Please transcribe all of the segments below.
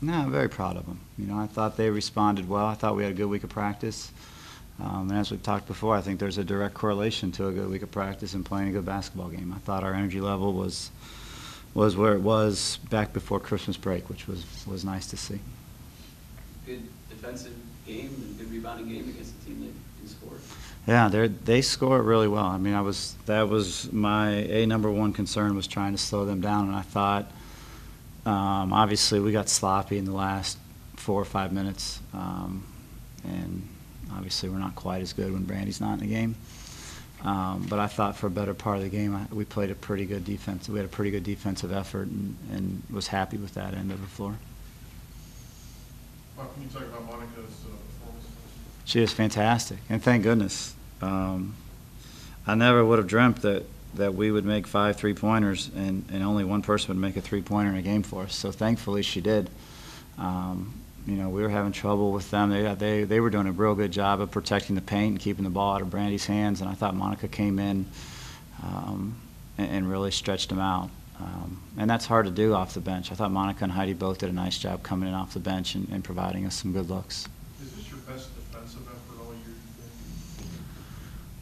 No, I'm very proud of them. I thought they responded well. I thought we had a good week of practice. And as we've talked before, I think there's a direct correlation to a good week of practice and playing a good basketball game. I thought our energy level was where it was back before Christmas break, which was nice to see. Good defensive game and good rebounding game against a team that can score. Yeah, they score really well. I mean, that was my number one concern, was trying to slow them down, and I thought obviously we got sloppy in the last 4 or 5 minutes, and obviously we're not quite as good when Brandy's not in the game. But I thought for a better part of the game we played a pretty good defense. We had a pretty good defensive effort, and was happy with that end of the floor. Can you talk about Monica's performance? She is fantastic, and thank goodness. I never would have dreamt that we would make 5 3-pointers and only one person would make a 3-pointer in a game for us. So thankfully she did. We were having trouble with them. They were doing a real good job of protecting the paint and keeping the ball out of Brandy's hands, and I thought Monica came in and really stretched them out. And that's hard to do off the bench. I thought Monica and Heidi both did a nice job coming in off the bench and providing us some good looks. Is this your best defensive effort all year, do you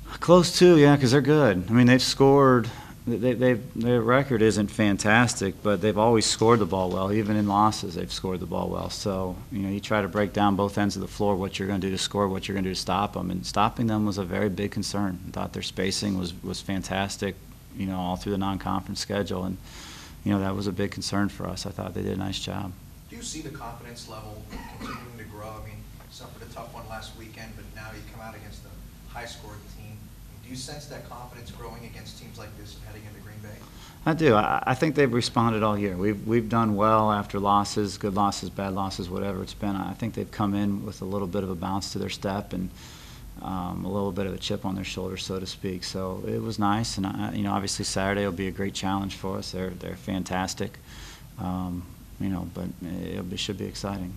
think? Close to, yeah, because they're good. I mean, they've scored. Their record isn't fantastic, but they've always scored the ball well. Even in losses, they've scored the ball well. So, you try to break down both ends of the floor, what you're going to do to score, what you're going to do to stop them. And stopping them was a very big concern. I thought their spacing was fantastic, all through the non-conference schedule. And, that was a big concern for us. I thought they did a nice job. Do you see the confidence level continuing to grow? I mean, suffered a tough one last weekend, but now you come out against a high-scoring team. Do you sense that confidence growing against teams like this heading into Green Bay? I do. I think they've responded all year. We've done well after losses, good losses, bad losses, whatever it's been. I think they've come in with a little bit of a bounce to their step and a little bit of a chip on their shoulder, so to speak. So it was nice, and obviously Saturday will be a great challenge for us. They're fantastic, but it should be exciting.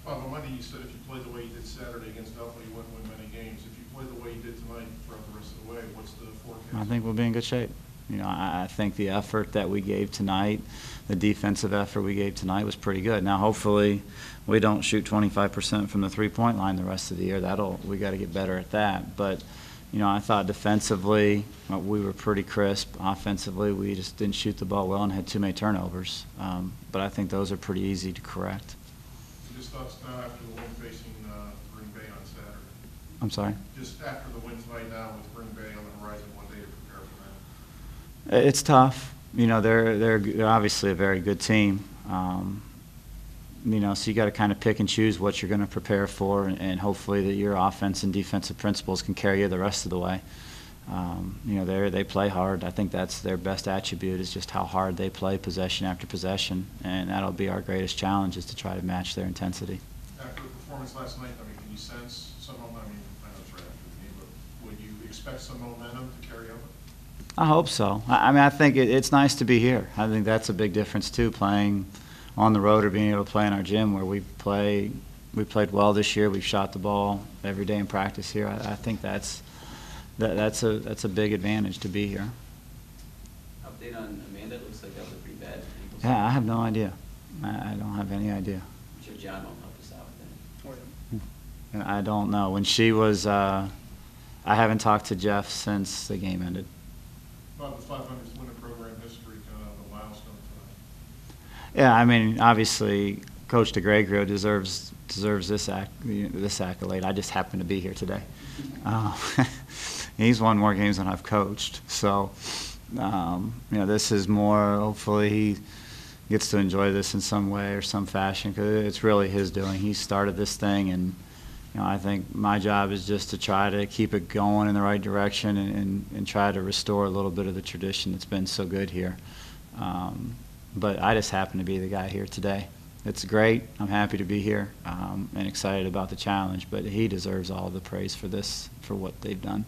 Bob, on Monday you said if you play the way you did Saturday against Alpha, you wouldn't win many games. If you play the way you did tonight throughout the rest of the way, what's the forecast? I think we'll be in good shape. I think the effort that we gave tonight, the defensive effort we gave tonight, was pretty good. Now, hopefully, we don't shoot 25% from the three-point line the rest of the year. We got to get better at that. But, I thought defensively we were pretty crisp. Offensively, we just didn't shoot the ball well and had too many turnovers. But I think those are pretty easy to correct. Just thoughts now after the win facing Green Bay on Saturday. I'm sorry? Just after the win tonight now with Green Bay on the horizon, one day to prepare for that. It's tough. They're obviously a very good team. So you got to kind of pick and choose what you're going to prepare for, and hopefully that your offense and defensive principles can carry you the rest of the way. They play hard. I think that's their best attribute, is just how hard they play possession after possession, and that'll be our greatest challenge, is to try to match their intensity. After the performance last night, can you sense some momentum? I know it's right after the game, but would you expect some momentum to carry over? I hope so. I think it's nice to be here. I think that's a big difference too, playing on the road or being able to play in our gym where we played well this year. We've shot the ball every day in practice here. I think that's a big advantage to be here. Update on Amanda. It looks like that was pretty bad. Yeah, I have no idea. I don't have any idea. I'm sure John will help us out with that. I don't know. When she was, I haven't talked to Jeff since the game ended. Bob, the 500th win in program history, kind of a milestone tonight. Yeah, obviously, Coach DeGregorio deserves this accolade. I just happen to be here today. He's won more games than I've coached, so this is more. Hopefully, he gets to enjoy this in some way or some fashion, because it's really his doing. He started this thing, and I think my job is just to try to keep it going in the right direction and try to restore a little bit of the tradition that's been so good here. But I just happen to be the guy here today. It's great. I'm happy to be here and excited about the challenge, but he deserves all the praise for this, for what they've done.